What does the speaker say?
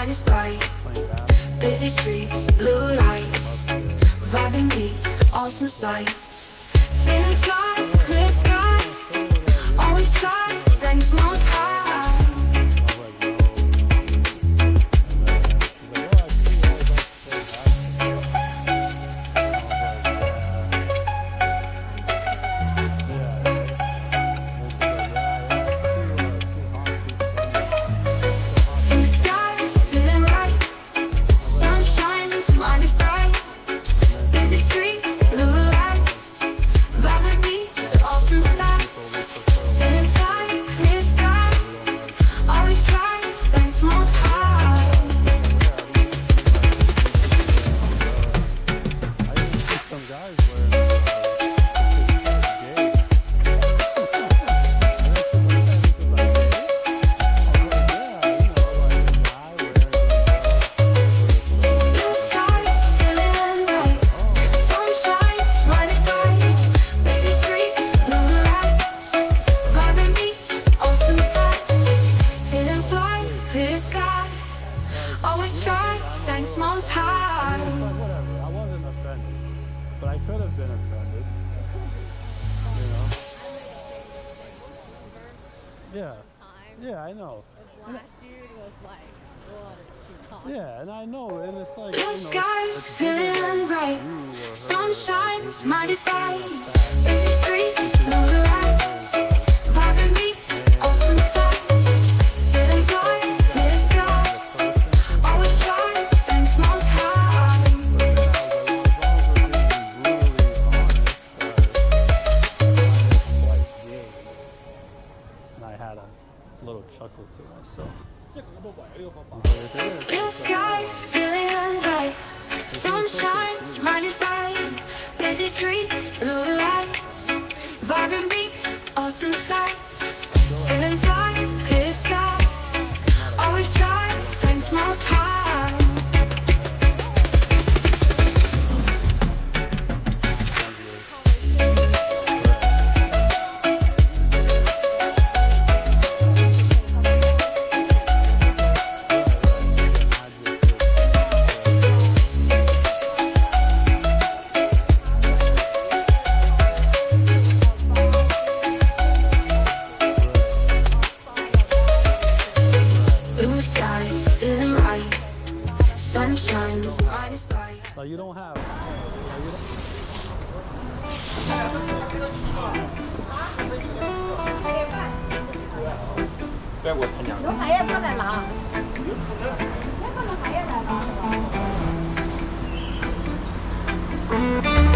mind is bright. Busy streets, blue lights, vibing beats, awesome sights. Feeling fly, clear sky. Always try, thanks most high. Always try, thanks most high. I wasn't offended, but I could have been offended. You know? Yeah. Yeah, I know. The black dude was like, what is she talking? Yeah, and I know, and it's like, Blue skies feeling right. Sunshine, mind is bright. Busy streets, blue lights, vibing beats, awesome sights. Feeling fly, clear sky. Always try, thanks most high. And I had a little chuckle to myself. Blue skies feeling right. Sunshine, mind is bright. Busy streets, blue lights, vibing beats, awesome sights. Feeling fly, clear sky. Always try, thanks most high. Blue skies feeling right. Sunshine, mind is bright. So you don't have. 都係啊，真係嗱，一個就係啊，就係嗱。